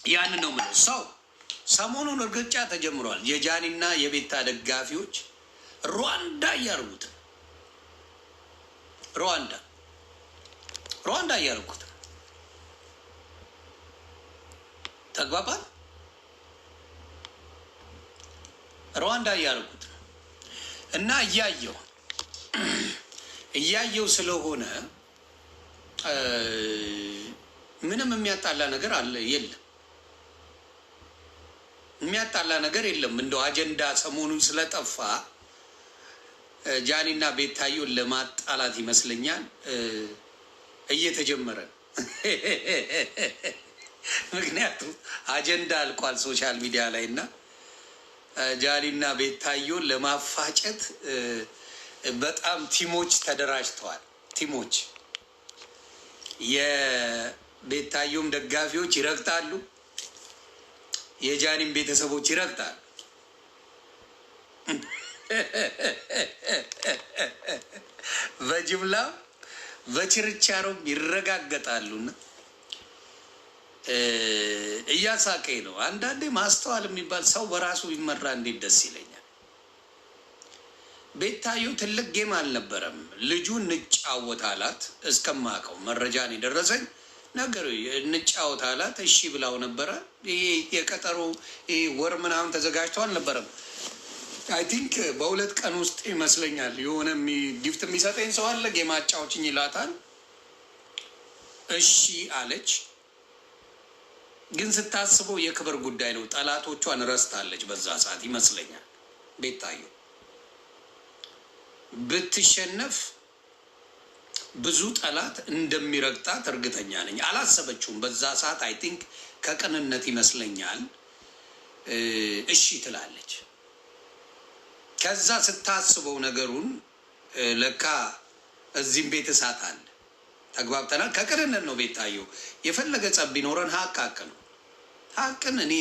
ያን ነው ምን ሰው ሰሞኑን እርግጫ ተጀምሯል። የጃኒና የቤታ ደጋፊዎች ሩዋንዳ እያርጉት ሩዋንዳ እያርጉት ተግባባል። ሩዋንዳ እያርጉት እና እያየው ስለሆነ ምንም የሚያጣላ ነገር አለ የለም። የሚያጣላ ነገር የለም። እንደው አጀንዳ ሰሞኑን ስለጠፋ ጃኒና ቤታዮን ለማጣላት ይመስለኛል እየተጀመረ ምክንያቱም አጀንዳ አልቋል ሶሻል ሚዲያ ላይ እና ጃኒና ቤታዮን ለማፋጨት በጣም ቲሞች ተደራጅተዋል። ቲሞች የቤታዮም ደጋፊዎች ይረግጣሉ፣ የጃኒም ቤተሰቦች ይረግጣሉ። በጅምላ በችርቻሮም ይረጋገጣሉና እያሳቀኝ ነው። አንዳንዴ ማስተዋል የሚባል ሰው በራሱ ቢመራ እንዴት ደስ ይለኛል። ቤታዮ ትልቅ ጌም አልነበረም። ልጁ እንጫወት አላት። እስከማውቀው መረጃን የደረሰኝ ነገር እንጫወት አላት። እሺ ብላው ነበረ። ይሄ የቀጠሮ ወር ምናምን ተዘጋጅቶ አልነበረም። አይ ቲንክ በ2 ቀን ውስጥ ይመስለኛል የሆነ ጊፍት የሚሰጠኝ ሰው አለ ጌም አጫውችኝ ይላታል። እሺ አለች። ግን ስታስበው የክብር ጉዳይ ነው። ጠላቶቿን ረስታለች በዛ ሰዓት ይመስለኛል። ቤታዮ ብትሸነፍ ብዙ ጠላት እንደሚረግጣት እርግጠኛ ነኝ። አላሰበችውም በዛ ሰዓት። አይ ቲንክ ከቅንነት ይመስለኛል እሺ ትላለች። ከዛ ስታስበው ነገሩን ለካ እዚህም ቤት እሳት አለ። ተግባብተናል። ከቅንነት ነው ቤታዮ። የፈለገ ጸብ ቢኖረን ሀቅ ነው። ሀቅን እኔ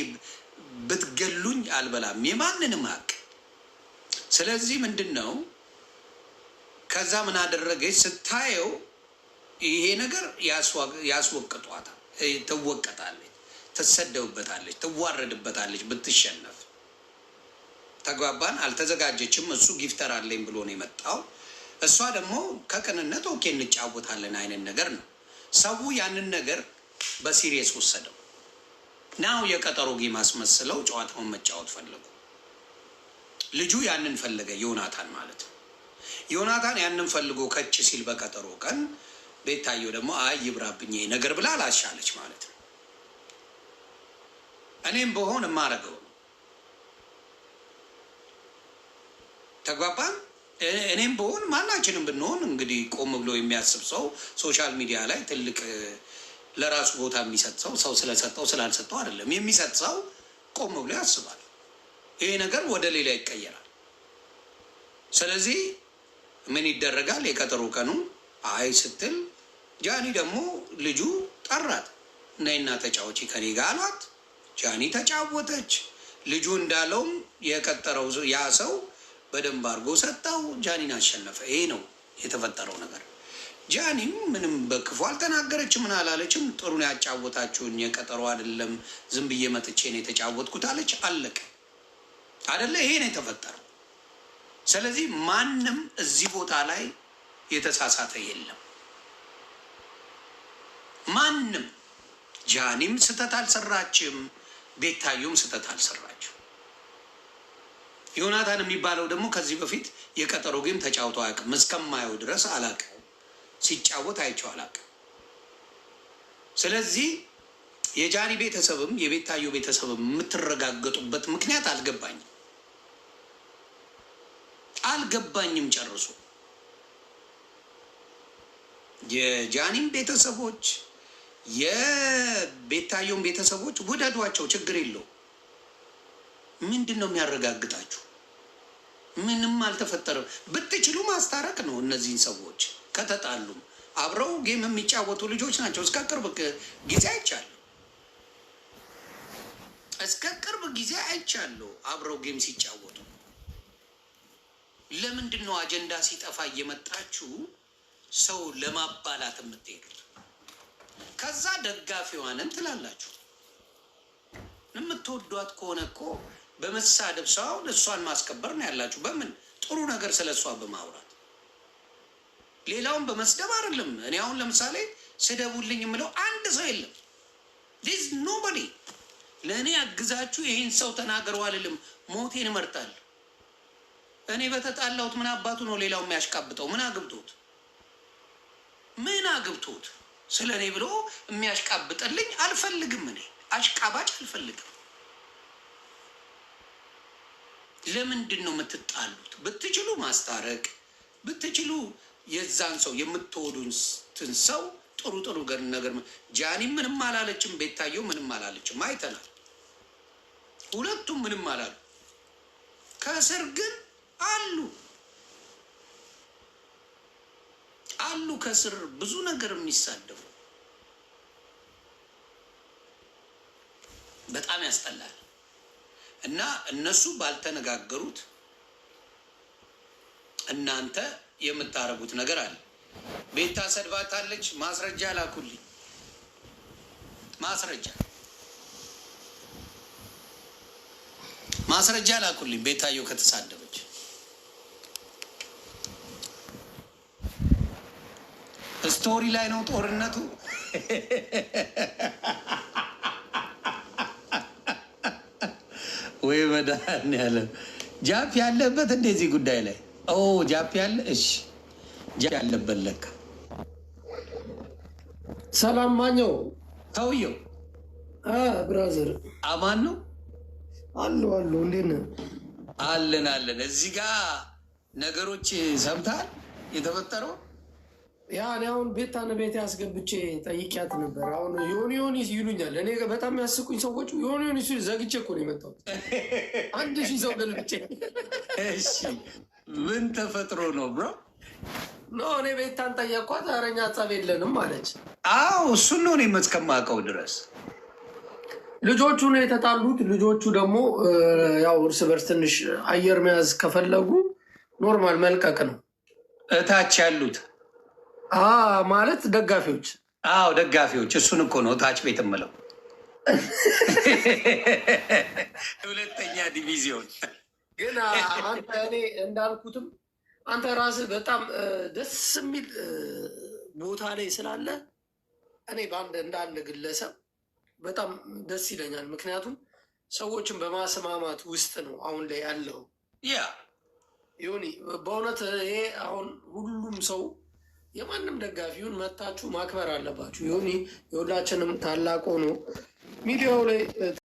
ብትገሉኝ አልበላም የማንንም ሀቅ። ስለዚህ ምንድን ነው ከዛ ምን አደረገች ስታየው ይሄ ነገር ያስወቅጧታል። ትወቀጣለች፣ ትሰደብበታለች፣ ትዋረድበታለች ብትሸነፍ። ተግባባን። አልተዘጋጀችም። እሱ ጊፍተር አለኝ ብሎ ነው የመጣው። እሷ ደግሞ ከቅንነት ኦኬ እንጫወታለን አይነት ነገር ነው። ሰው ያንን ነገር በሲሪየስ ወሰደው። ናው የቀጠሮ ጌም አስመስለው ጨዋታውን መጫወት ፈለጉ። ልጁ ያንን ፈለገ፣ ዮናታን ማለት ነው። ዮናታን ያንን ፈልጎ ከች ሲል በቀጠሮ ቀን ቤታዮ ደግሞ አይ ይብራብኝ ነገር ብላ ላሻለች ማለት ነው። እኔም በሆን የማረገው ተግባባን። እኔም በሆን ማናችንም ብንሆን እንግዲህ ቆም ብሎ የሚያስብ ሰው ሶሻል ሚዲያ ላይ ትልቅ ለራሱ ቦታ የሚሰጥ ሰው ስለሰጠው ስላልሰጠው አይደለም የሚሰጥ ሰው ቆም ብሎ ያስባል። ይሄ ነገር ወደ ሌላ ይቀየራል። ስለዚህ ምን ይደረጋል? የቀጠሮ ቀኑ አይ ስትል ጃኒ ደግሞ ልጁ ጠራት። ነይና ተጫወቺ ከኔ ጋር አሏት። ጃኒ ተጫወተች። ልጁ እንዳለውም የቀጠረው ያ ሰው በደንብ አድርጎ ሰጠው። ጃኒን አሸነፈ። ይሄ ነው የተፈጠረው ነገር። ጃኒም ምንም በክፉ አልተናገረችም፣ ምን አላለችም። ጥሩ ነው ያጫወታችሁኝ፣ የቀጠሮ አይደለም ዝም ብዬ መጥቼ ነው የተጫወትኩት አለች። አለቀ አይደለ? ይሄ ነው የተፈጠረው። ስለዚህ ማንም እዚህ ቦታ ላይ የተሳሳተ የለም። ማንም ጃኒም ስህተት አልሰራችም፣ ቤታዮም ስህተት አልሰራችም። ዮናታን የሚባለው ደግሞ ከዚህ በፊት የቀጠሮ ጌም ተጫውቶ አያውቅም። እስከማየው ድረስ አላውቅም፣ ሲጫወት አይቼው አላውቅም። ስለዚህ የጃኒ ቤተሰብም የቤታዮ ቤተሰብም የምትረጋገጡበት ምክንያት አልገባኝም ጨርሶ። የጃኒም ቤተሰቦች የቤታዮም ቤተሰቦች ውደዷቸው፣ ችግር የለው። ምንድን ነው የሚያረጋግጣችሁ? ምንም አልተፈጠረም። ብትችሉ ማስታረቅ ነው። እነዚህን ሰዎች ከተጣሉም አብረው ጌም የሚጫወቱ ልጆች ናቸው። እስከ ቅርብ ጊዜ አይቻለሁ አብረው ጌም ሲጫወቱ። ለምንድን ነው አጀንዳ ሲጠፋ እየመጣችሁ ሰው ለማባላት የምትሄዱት? ከዛ ደጋፊዋንን ትላላችሁ። የምትወዷት ከሆነ እኮ በመሳደብ ሳይሆን እሷን ማስከበር ነው ያላችሁ። በምን ጥሩ ነገር ስለ እሷ በማውራት ሌላውን በመስደብ አይደለም። እኔ አሁን ለምሳሌ ስደቡልኝ የምለው አንድ ሰው የለም። ዲስ ኖበዲ ለእኔ አግዛችሁ ይህን ሰው ተናገሩ አልልም። ሞቴን እመርጣለሁ። እኔ በተጣላሁት ምን አባቱ ነው ሌላው የሚያሽቃብጠው? ምን አግብቶት ምን አግብቶት ስለ እኔ ብሎ የሚያሽቃብጠልኝ አልፈልግም። እኔ አሽቃባጭ አልፈልግም። ለምንድን ነው የምትጣሉት? ብትችሉ ማስታረቅ ብትችሉ የዛን ሰው የምትወዱትን ሰው ጥሩ ጥሩ ነገር ጃኒ ምንም አላለችም፣ ቤታየው ምንም አላለችም፣ አይተናል። ሁለቱም ምንም አላሉ። ከስር ግን አሉ ከስር ብዙ ነገር የሚሳደቡ በጣም ያስጠላል። እና እነሱ ባልተነጋገሩት እናንተ የምታረጉት ነገር አለ። ቤታ ሰድባታለች፣ ማስረጃ ላኩልኝ። ማስረጃ ላኩልኝ። ቤታየው ከተሳደበች ስቶሪ ላይ ነው ጦርነቱ። ወይ መድኃኒዓለም ጃፕ ያለበት እንደዚህ ጉዳይ ላይ ጃፕ ያለ እሺ፣ ጃፕ ያለበት ለካ። ሰላም ማኘው ሰውየው ብራዘር አማን ነው አሉ። እንዴት ነህ? አለን። እዚህ ጋር ነገሮች ሰምተሃል የተፈጠረው? ያ እኔ አሁን ቤታን ቤት ያስገብቼ ጠይቂያት ነበር። አሁን ዮኒ ይሉኛል። እኔ በጣም ያስቁኝ ሰዎች ዮኒ ሲሉ ዘግቼ እኮ ነው የመጣሁት። 1000 ሰው ገልብጬ። እሺ ምን ተፈጥሮ ነው ብሮ? ኖ እኔ ቤታን ጠየኳት። ኧረ እኛ ጸብ የለንም አለች። አዎ እሱን ነው እኔ እስከማውቀው ድረስ። ልጆቹ ነው የተጣሉት። ልጆቹ ደግሞ ያው እርስ በርስ ትንሽ አየር መያዝ ከፈለጉ ኖርማል መልቀቅ ነው። እታች ያሉት ማለት ደጋፊዎች። አዎ ደጋፊዎች። እሱን እኮ ነው ታች ቤት የምለው። 2ኛ ዲቪዚዮን። ግን አንተ እኔ እንዳልኩትም አንተ ራስህ በጣም ደስ የሚል ቦታ ላይ ስላለ እኔ እንደ አንድ ግለሰብ በጣም ደስ ይለኛል። ምክንያቱም ሰዎችን በማስማማት ውስጥ ነው አሁን ላይ ያለው። ዮኒ በእውነት ይሄ አሁን ሁሉም ሰው የማንም ደጋፊውን መታችሁ ማክበር አለባችሁ። ዮኒ የሁላችንም ታላቅ ሆኖ ሚዲያው ላይ